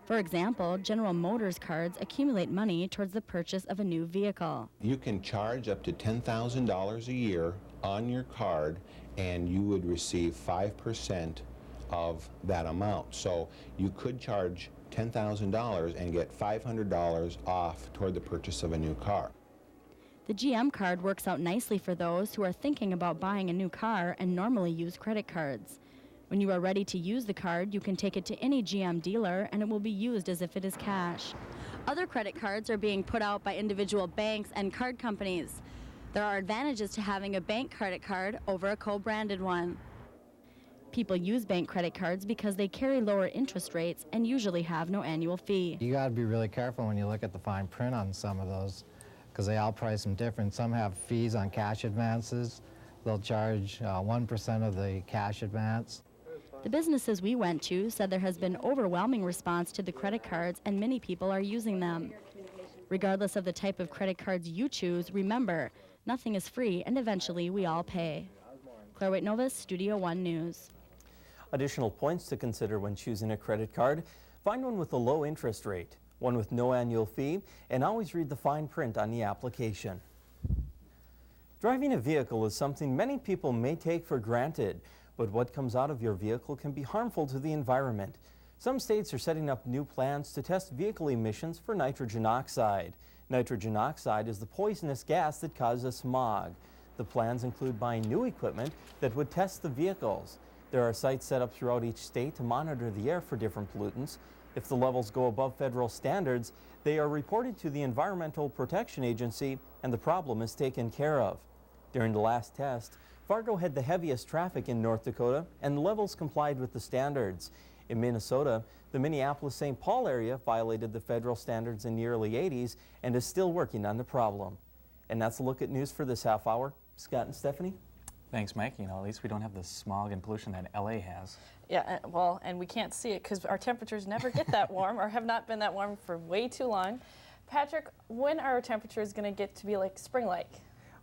For example, General Motors cards accumulate money towards the purchase of a new vehicle. You can charge up to $10,000 a year on your card and you would receive 5% of that amount. So you could charge $10,000 and get $500 off toward the purchase of a new car. The GM card works out nicely for those who are thinking about buying a new car and normally use credit cards. When you are ready to use the card, you can take it to any GM dealer and it will be used as if it is cash. Other credit cards are being put out by individual banks and card companies. There are advantages to having a bank credit card over a co-branded one. People use bank credit cards because they carry lower interest rates and usually have no annual fee. You got to be really careful when you look at the fine print on some of those because they all price them different. Some have fees on cash advances. They'll charge 1% of the cash advance. The businesses we went to said there has been overwhelming response to the credit cards and many people are using them. Regardless of the type of credit cards you choose, remember, nothing is free and eventually we all pay. Claire White-Novus, Studio One News. Additional points to consider when choosing a credit card. Find one with a low interest rate, one with no annual fee, and always read the fine print on the application. Driving a vehicle is something many people may take for granted, but what comes out of your vehicle can be harmful to the environment. Some states are setting up new plans to test vehicle emissions for nitrogen oxide. Nitrogen oxide is the poisonous gas that causes smog. The plans include buying new equipment that would test the vehicles. There are sites set up throughout each state to monitor the air for different pollutants. If the levels go above federal standards, they are reported to the Environmental Protection Agency and the problem is taken care of. During the last test, Fargo had the heaviest traffic in North Dakota and the levels complied with the standards. In Minnesota, the Minneapolis-St. Paul area violated the federal standards in the early 80s and is still working on the problem. And that's a look at news for this half hour. Scott and Stephanie? Thanks, Mike. You know, at least we don't have the smog and pollution that LA has. Yeah, well, and we can't see it because our temperatures never get that warm or have not been that warm for way too long. Patrick, when are our temperatures going to get to be like spring-like?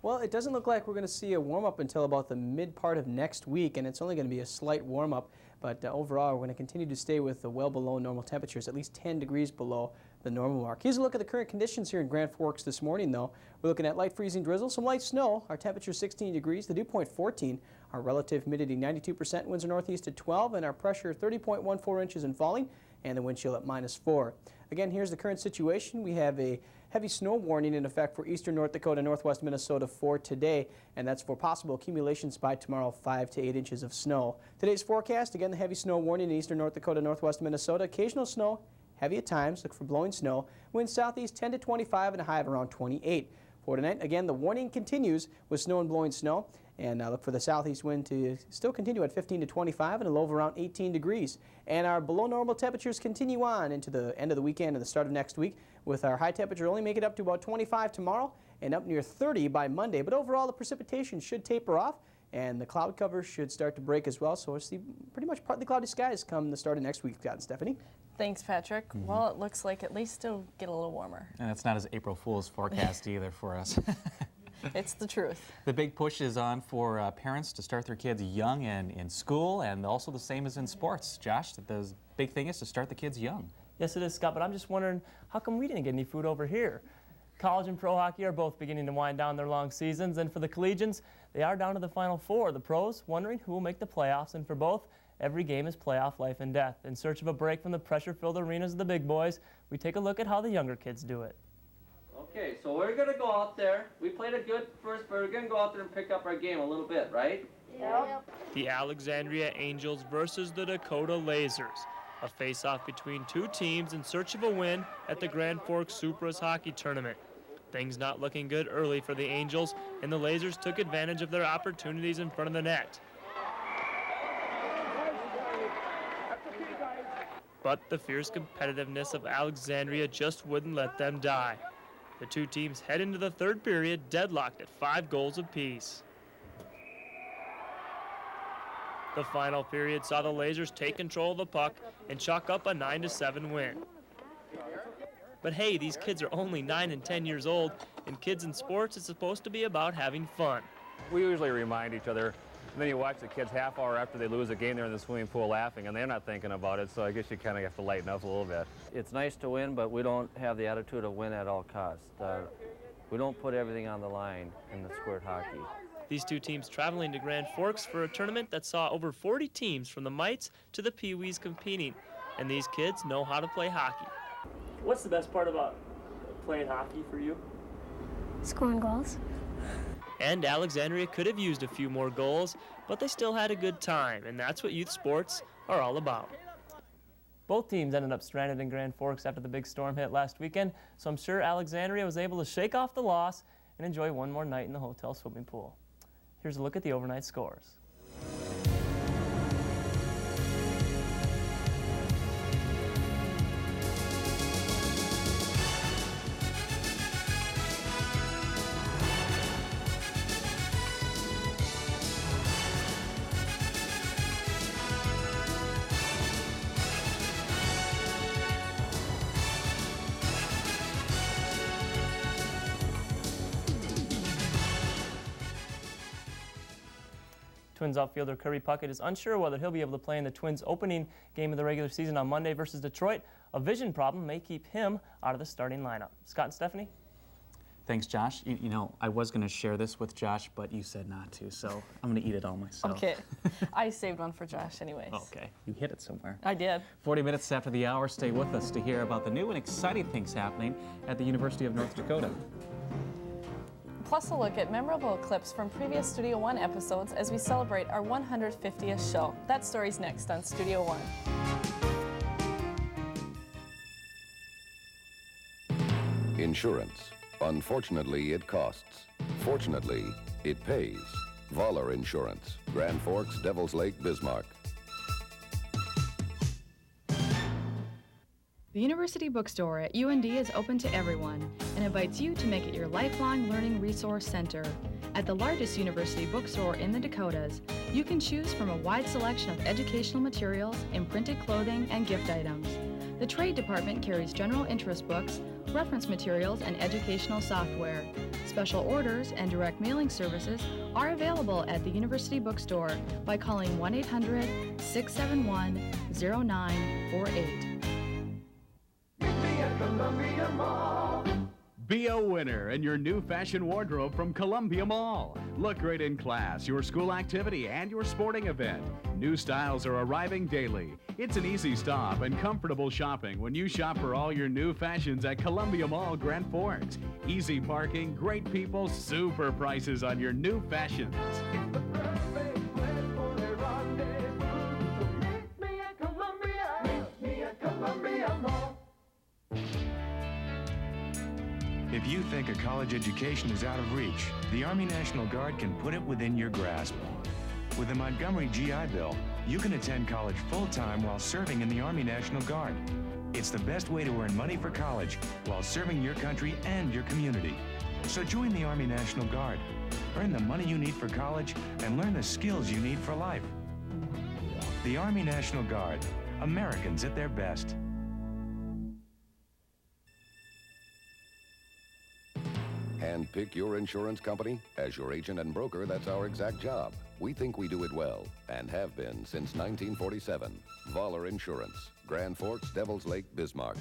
Well, it doesn't look like we're going to see a warm-up until about the mid part of next week, and it's only going to be a slight warm-up. But overall, we're going to continue to stay with the well below normal temperatures, at least 10 degrees below the normal mark. Here's a look at the current conditions here in Grand Forks this morning, though. We're looking at light freezing drizzle, some light snow. Our temperature 16 degrees, the dew point 14. Our relative humidity 92%, winds are northeast at 12, and our pressure 30.14 inches and falling, and the wind chill at -4. Again, here's the current situation. We have a heavy snow warning in effect for eastern North Dakota, northwest Minnesota for today, and that's for possible accumulations by tomorrow, 5 to 8 inches of snow. Today's forecast, again, the heavy snow warning in eastern North Dakota, northwest Minnesota, occasional snow, heavy at times, look for blowing snow, wind southeast 10 to 25 and a high of around 28. For tonight, again, the warning continues with snow and blowing snow. And look for the southeast wind to still continue at 15 to 25 and a low of around 18 degrees. And our below normal temperatures continue on into the end of the weekend and the start of next week, with our high temperature only make it up to about 25 tomorrow and up near 30 by Monday. But overall, the precipitation should taper off and the cloud cover should start to break as well. So we'll see pretty much partly cloudy skies come the start of next week, Scott and Stephanie. Thanks, Patrick. Well, it looks like at least it'll get a little warmer. And it's not as April Fool's forecast either for us. It's the truth. The big push is on for parents to start their kids young and in school, and also the same as in sports. Josh, the big thing is to start the kids young. Yes, it is, Scott, but I'm just wondering, how come we didn't get any food over here? College and pro hockey are both beginning to wind down their long seasons, and for the collegians, they are down to the Final Four. The pros wondering who will make the playoffs, and for both, every game is playoff life and death. In search of a break from the pressure-filled arenas of the big boys, we take a look at how the younger kids do it. Okay, so we're going to go out there. We played a good first, but we're going to go out there and pick up our game a little bit, right? Yep. The Alexandria Angels versus the Dakota Lasers. A face-off between two teams in search of a win at the Grand Forks Supras hockey tournament. Things not looking good early for the Angels, and the Lasers took advantage of their opportunities in front of the net. But the fierce competitiveness of Alexandria just wouldn't let them die. The two teams head into the third period deadlocked at 5 goals apiece. The final period saw the Lasers take control of the puck and chalk up a 9-7 win. But hey, these kids are only 9 and 10 years old, and kids in sports is supposed to be about having fun. We usually remind each other, and then you watch the kids half hour after they lose a game, they're in the swimming pool laughing, and they're not thinking about it, so I guess you kind of have to lighten up a little bit. It's nice to win, but we don't have the attitude of win at all costs. We don't put everything on the line in the squirt hockey. These two teams traveling to Grand Forks for a tournament that saw over 40 teams from the Mites to the Pee-wees competing, and these kids know how to play hockey. What's the best part about playing hockey for you? Scoring goals. And Alexandria could have used a few more goals, but they still had a good time, and that's what youth sports are all about. Both teams ended up stranded in Grand Forks after the big storm hit last weekend, so I'm sure Alexandria was able to shake off the loss and enjoy one more night in the hotel swimming pool. Here's a look at the overnight scores. Twins outfielder Kirby Puckett is unsure whether he'll be able to play in the Twins' opening game of the regular season on Monday versus Detroit. A vision problem may keep him out of the starting lineup. Scott and Stephanie? Thanks, Josh. You know, I was going to share this with Josh, but you said not to, so I'm going to eat it all myself. Okay. I saved one for Josh anyways. Okay. You hit it somewhere. I did. 40 minutes after the hour, stay with us to hear about the new and exciting things happening at the University of North Dakota. Plus a look at memorable clips from previous Studio One episodes as we celebrate our 150th show. That story's next on Studio One. Insurance. Unfortunately, it costs. Fortunately, it pays. Voller Insurance. Grand Forks, Devil's Lake, Bismarck. The University Bookstore at UND is open to everyone and invites you to make it your lifelong learning resource center. At the largest university bookstore in the Dakotas, you can choose from a wide selection of educational materials, imprinted clothing, and gift items. The trade department carries general interest books, reference materials, and educational software. Special orders and direct mailing services are available at the University Bookstore by calling 1-800-671-0948. Be a winner in your new fashion wardrobe from Columbia Mall. Look great in class, your school activity, and your sporting event. New styles are arriving daily. It's an easy stop and comfortable shopping when you shop for all your new fashions at Columbia Mall, Grand Forks. Easy parking, great people, super prices on your new fashions. If you think a college education is out of reach, the Army National Guard can put it within your grasp. With the Montgomery GI Bill, you can attend college full-time while serving in the Army National Guard. It's the best way to earn money for college while serving your country and your community. So join the Army National Guard. Earn the money you need for college and learn the skills you need for life. The Army National Guard. Americans at their best. And pick your insurance company? As your agent and broker, that's our exact job. We think we do it well, and have been since 1947. Voller Insurance. Grand Forks, Devil's Lake, Bismarck.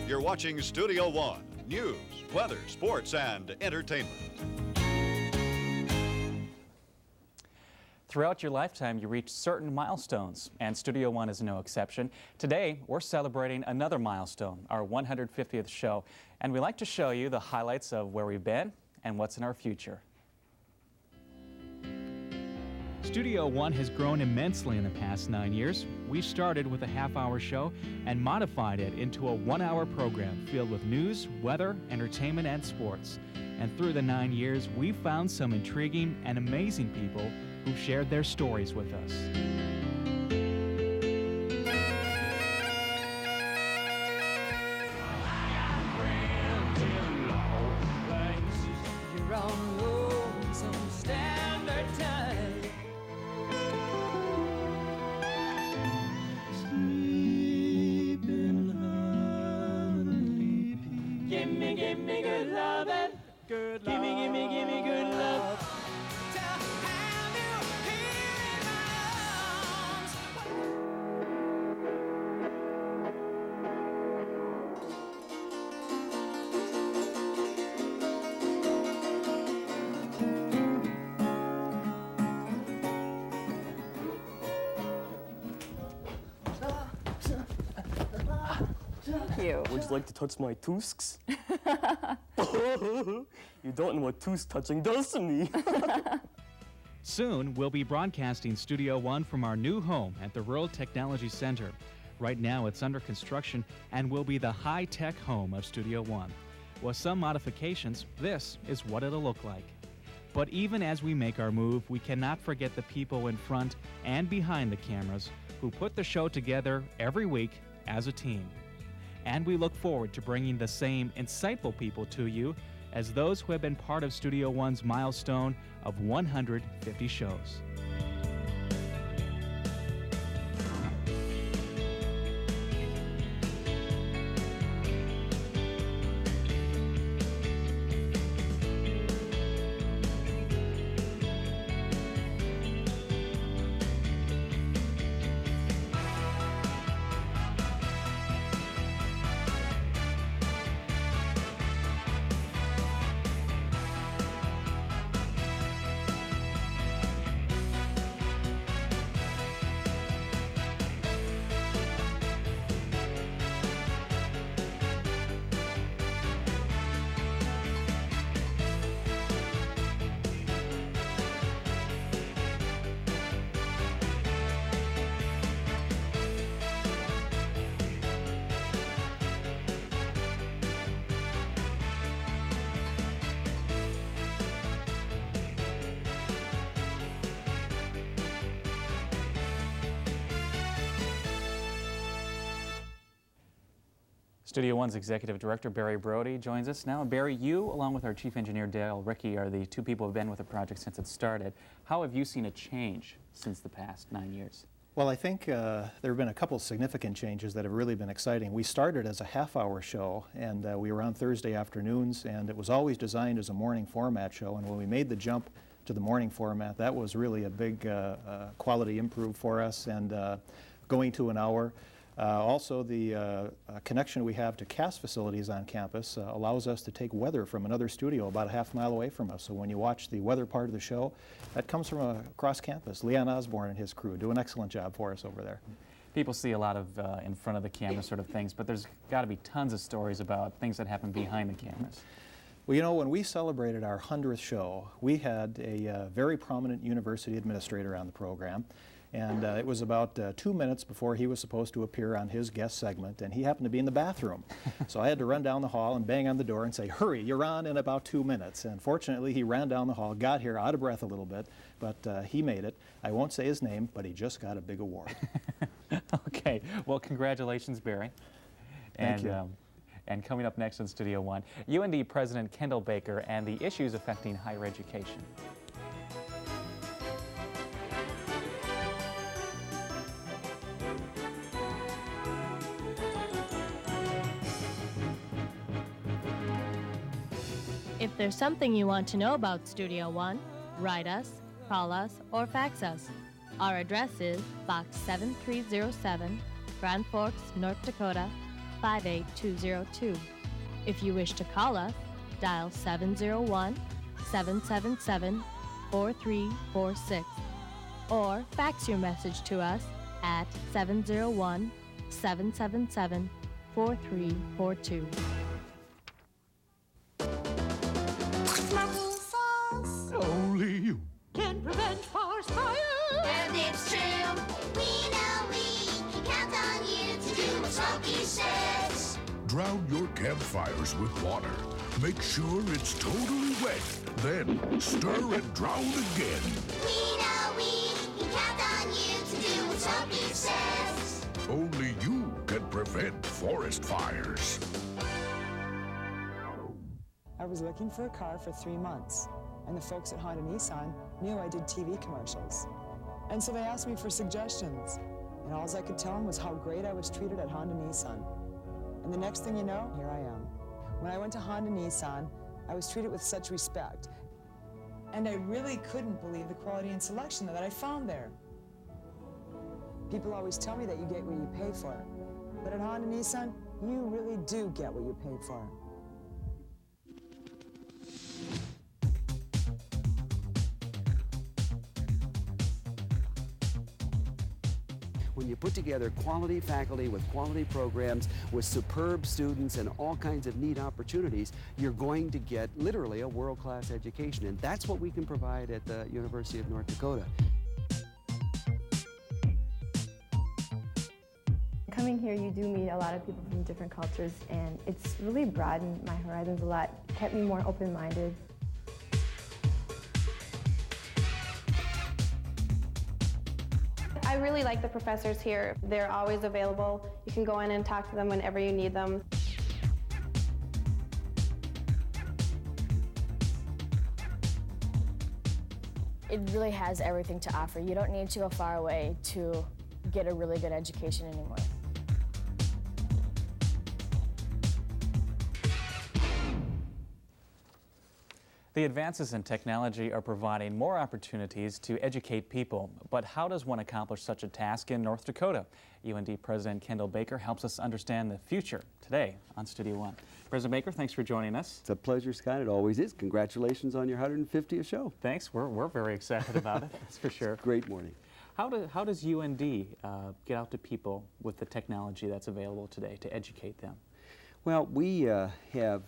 You're watching Studio One. News, weather, sports, and entertainment. Throughout your lifetime, you reach certain milestones, and Studio One is no exception. Today, we're celebrating another milestone, our 150th show, and we like to show you the highlights of where we've been and what's in our future. Studio One has grown immensely in the past 9 years. We started with a half-hour show and modified it into a 1-hour program filled with news, weather, entertainment, and sports. And through the 9 years, we've found some intriguing and amazing people who've shared their stories with us. Give me good lovin'. Good love. Give me good love. Would you like to touch my tusks? You don't know what tusk touching does to me. Soon, we'll be broadcasting Studio One from our new home at the Rural Technology Center. Right now, it's under construction and will be the high-tech home of Studio One. With some modifications, this is what it'll look like. But even as we make our move, we cannot forget the people in front and behind the cameras who put the show together every week as a team. And we look forward to bringing the same insightful people to you as those who have been part of Studio One's milestone of 150 shows. Studio One's Executive Director Barry Brody joins us now. Barry, you, along with our Chief Engineer Dale Rickey, are the two people who have been with the project since it started. How have you seen a change since the past 9 years? Well, I think there have been a couple significant changes that have really been exciting. We started as a half-hour show, and we were on Thursday afternoons, and it was always designed as a morning format show. And when we made the jump to the morning format, that was really a big quality improve for us, and going to an hour. Also, the connection we have to cast facilities on campus allows us to take weather from another studio about a half-mile away from us. So when you watch the weather part of the show, that comes from across campus. Leon Osborne and his crew do an excellent job for us over there. People see a lot of in front of the camera sort of things, but there's got to be tons of stories about things that happen behind the cameras. Well, you know, when we celebrated our 100th show, we had a very prominent university administrator on the program. And it was about 2 minutes before he was supposed to appear on his guest segment, and he happened to be in the bathroom. So I had to run down the hall and bang on the door and say, "Hurry, you're on in about 2 minutes." And fortunately, he ran down the hall, got here out of breath a little bit, but he made it. I won't say his name, but he just got a big award. Okay, well, congratulations, Barry. Thank you. And coming up next in Studio One, UND President Kendall Baker and the issues affecting higher education. If there's something you want to know about Studio One, write us, call us, or fax us. Our address is Box 7307, Grand Forks, North Dakota, 58202. If you wish to call us, dial 701-777-4346 or fax your message to us at 701-777-4342. Only you can prevent forest fires. And it's true. We know we can count on you to do what Smoky says. Drown your campfires with water. Make sure it's totally wet. Then stir and drown again. We know we can count on you to do what Smoky says. Only you can prevent forest fires. I was looking for a car for 3 months, and the folks at Honda Nissan knew I did TV commercials. And so they asked me for suggestions, and all I could tell them was how great I was treated at Honda Nissan. And the next thing you know, here I am. When I went to Honda Nissan, I was treated with such respect. And I really couldn't believe the quality and selection that I found there. People always tell me that you get what you pay for. But at Honda Nissan, you really do get what you pay for. When you put together quality faculty with quality programs, with superb students and all kinds of neat opportunities, you're going to get literally a world-class education. And that's what we can provide at the University of North Dakota. Coming here, you do meet a lot of people from different cultures, and it's really broadened my horizons a lot, kept me more open-minded. I really like the professors here. They're always available. You can go in and talk to them whenever you need them. It really has everything to offer. You don't need to go far away to get a really good education anymore. The advances in technology are providing more opportunities to educate people, but how does one accomplish such a task in North Dakota? UND President Kendall Baker helps us understand the future today on Studio One. President Baker, thanks for joining us. It's a pleasure, Scott. It always is. Congratulations on your 150th show. Thanks. We're very excited about it, that's for sure. Great morning. How does UND get out to people with the technology that's available today to educate them? Well, we have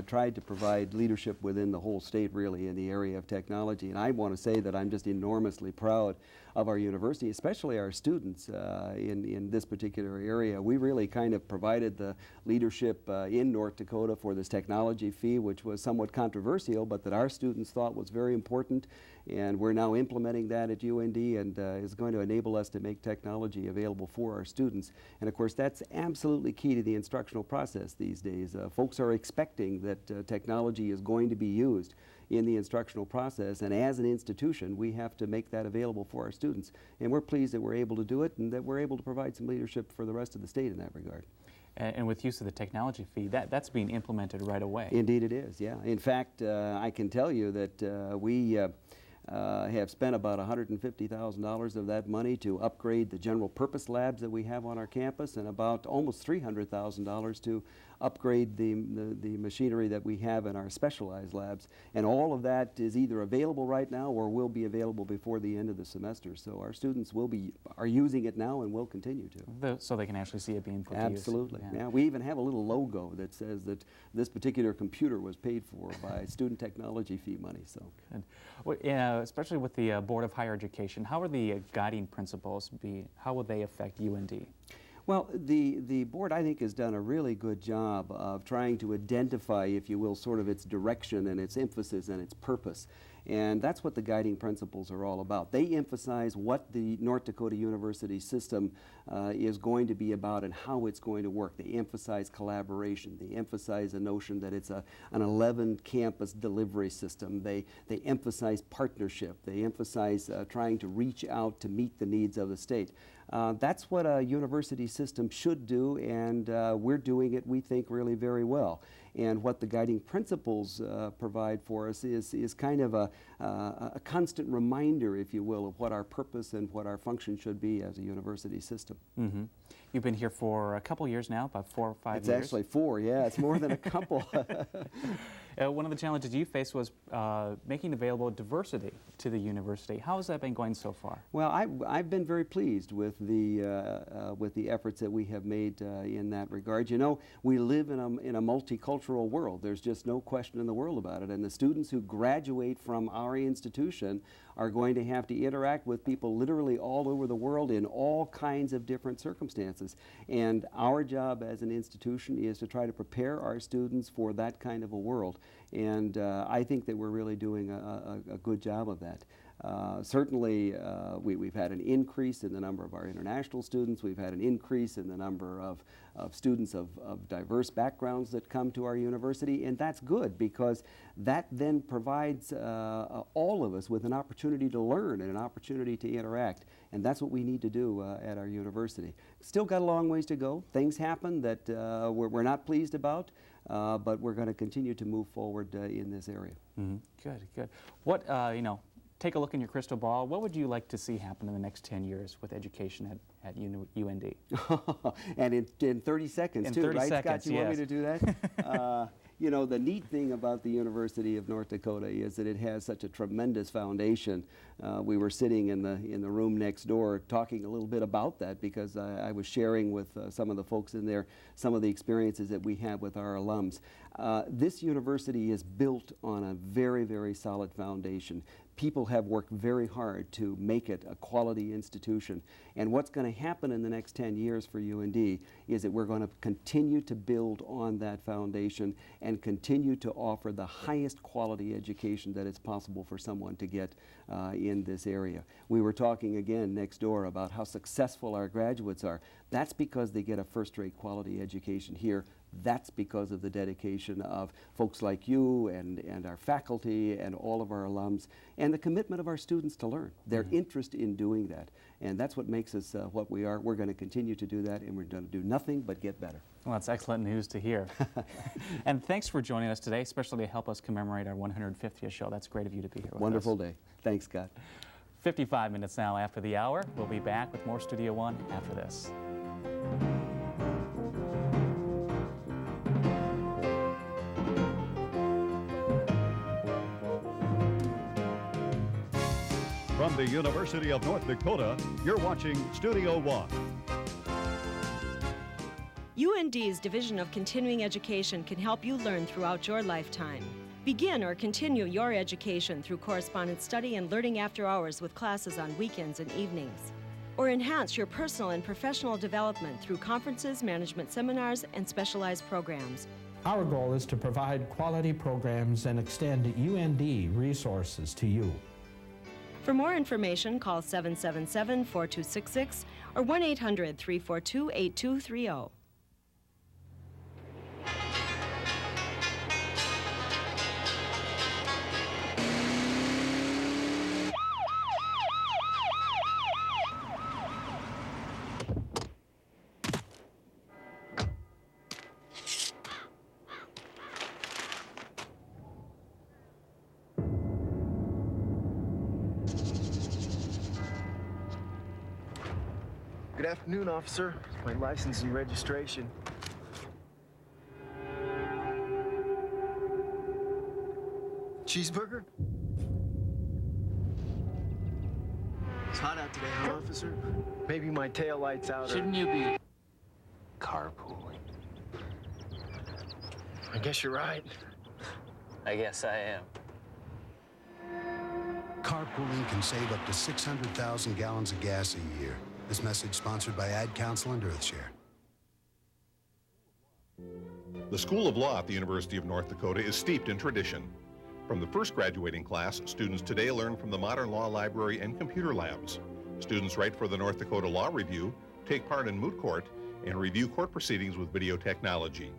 tried to provide leadership within the whole state, really, in the area of technology. And I want to say that I'm just enormously proud our university, especially our students in this particular area. We really kind of provided the leadership in North Dakota for this technology fee, which was somewhat controversial, but that our students thought was very important. And we're now implementing that at UND, and is going to enable us to make technology available for our students. And of course, that's absolutely key to the instructional process these days. Folks are expecting that technology is going to be used in the instructional process, and as an institution, we have to make that available for our students. And we're pleased that we're able to do it, and that we're able to provide some leadership for the rest of the state in that regard. And with use of the technology fee, that's being implemented right away. Indeed it is, yeah. In fact, I can tell you that we have spent about $150,000 of that money to upgrade the general purpose labs that we have on our campus, and about almost $300,000 to upgrade the machinery that we have in our specialized labs. And all of that is either available right now or will be available before the end of the semester. So our students are using it now and will continue to. So they can actually see it being put to use. Absolutely. Yeah, we even have a little logo that says that this particular computer was paid for by student technology fee money. So. Good. Well, especially with the Board of Higher Education, how are the guiding principles how will they affect UND? Well, the board, I think, has done a really good job of trying to identify, if you will, sort of its direction and its emphasis and its purpose. And that's what the guiding principles are all about. They emphasize what the North Dakota University system is going to be about and how it's going to work. They emphasize collaboration. They emphasize the notion that it's an 11-campus delivery system. They emphasize partnership. They emphasize trying to reach out to meet the needs of the state. That's what a university system should do, and we're doing it, we think, really very well. And what the guiding principles provide for us is kind of a constant reminder, if you will, of what our purpose and what our function should be as a university system. Mm-hmm. You've been here for a couple years now, about 4 or 5 years. It's actually 4, yeah. It's more than a couple. One of the challenges you faced was making available diversity to the university. How has that been going so far? Well, I've been very pleased with the efforts that we have made in that regard. You know, we live in a multicultural world. There's just no question in the world about it. And the students who graduate from our institution are going to have to interact with people literally all over the world in all kinds of different circumstances. And our job as an institution is to try to prepare our students for that kind of a world. And I think that we're really doing a good job of that. Certainly, we've had an increase in the number of our international students. We've had an increase in the number of students of diverse backgrounds that come to our university, and that's good because that then provides all of us with an opportunity to learn and an opportunity to interact, and that's what we need to do at our university. Still got a long ways to go. Things happen that we're not pleased about, but we're going to continue to move forward in this area. Mm-hmm. Good, good. What, take a look in your crystal ball. What would you like to see happen in the next 10 years with education at UND? And in 30 seconds, in too, 30 right, seconds, Scott? You want me yes. to do that? You know, the neat thing about the University of North Dakota is that it has such a tremendous foundation. We were sitting in the room next door talking a little bit about that because I was sharing with some of the folks in there some of the experiences that we have with our alums. This university is built on a very, very solid foundation. People have worked very hard to make it a quality institution. And what's going to happen in the next 10 years for UND is that we're going to continue to build on that foundation and continue to offer the highest quality education that it's possible for someone to get in this area. We were talking again next door about how successful our graduates are. That's because they get a first-rate quality education here. That's because of the dedication of folks like you and our faculty and all of our alums and the commitment of our students to learn, their interest in doing that. And that's what makes us what we are. We're going to continue to do that, and we're going to do nothing but get better. Well, that's excellent news to hear. And thanks for joining us today, especially to help us commemorate our 150th show. That's great of you to be here with us. Wonderful day. Thanks, Scott. 55 minutes now after the hour. We'll be back with more Studio One after this. From the University of North Dakota, you're watching Studio One. UND's Division of Continuing Education can help you learn throughout your lifetime. Begin or continue your education through correspondence study and learning after hours with classes on weekends and evenings. Or enhance your personal and professional development through conferences, management seminars, and specialized programs. Our goal is to provide quality programs and extend UND resources to you. For more information, call 777-4266 or 1-800-342-8230. Good afternoon, officer. My license and registration. Cheeseburger? It's hot out today, huh, officer? Maybe my tail light's out. Shouldn't you be carpooling? I guess you're right. I guess I am. Carpooling can save up to 600,000 gallons of gas a year. This message sponsored by Ad Council and Earthshare. The School of Law at the University of North Dakota is steeped in tradition. From the first graduating class, students today learn from the Modern Law Library and computer labs. Students write for the North Dakota Law Review, take part in moot court, and review court proceedings with video technology.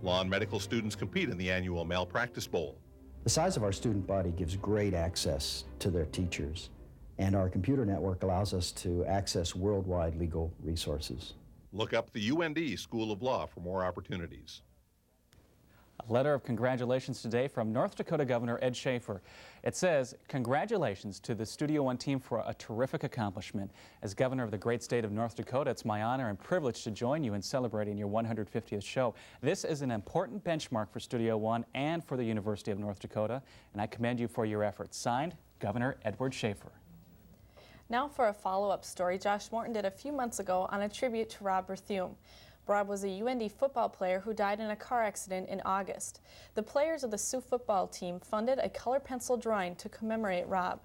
Law and medical students compete in the annual Malpractice Bowl. The size of our student body gives great access to their teachers, and our computer network allows us to access worldwide legal resources. Look up the UND School of Law for more opportunities. A letter of congratulations today from North Dakota Governor Ed Schafer. It says, "Congratulations to the Studio One team for a terrific accomplishment. As governor of the great state of North Dakota, it's my honor and privilege to join you in celebrating your 150th show. This is an important benchmark for Studio One and for the University of North Dakota, and I commend you for your efforts." Signed, Governor Edward Schafer. Now for a follow-up story Josh Morton did a few months ago on a tribute to Robb Berthume. Robb was a UND football player who died in a car accident in August. The players of the Sioux football team funded a color pencil drawing to commemorate Robb.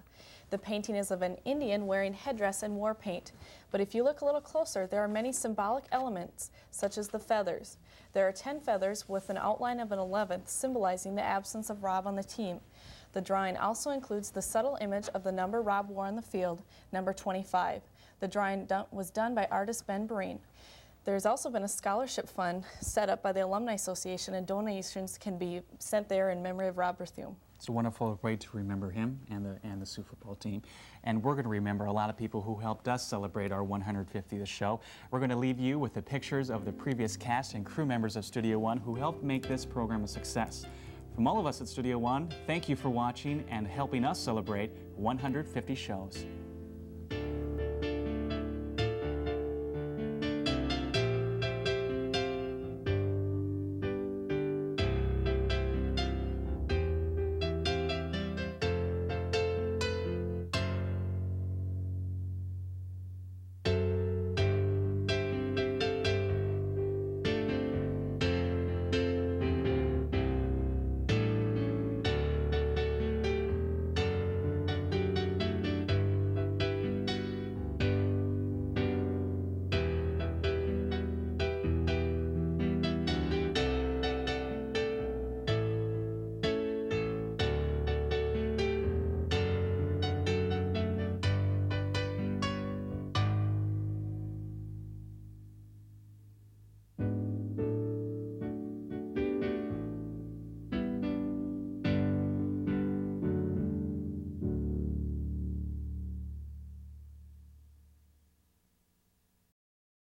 The painting is of an Indian wearing headdress and war paint, but if you look a little closer, there are many symbolic elements, such as the feathers. There are 10 feathers with an outline of an 11th, symbolizing the absence of Robb on the team. The drawing also includes the subtle image of the number Robb wore on the field, number 25. The drawing was done by artist Ben Breen. There's also been a scholarship fund set up by the Alumni Association, and donations can be sent there in memory of Robb Berthume. It's a wonderful way to remember him and the Sioux football team. And we're going to remember a lot of people who helped us celebrate our 150th show. We're going to leave you with the pictures of the previous cast and crew members of Studio One who helped make this program a success. From all of us at Studio One, thank you for watching and helping us celebrate 150 shows.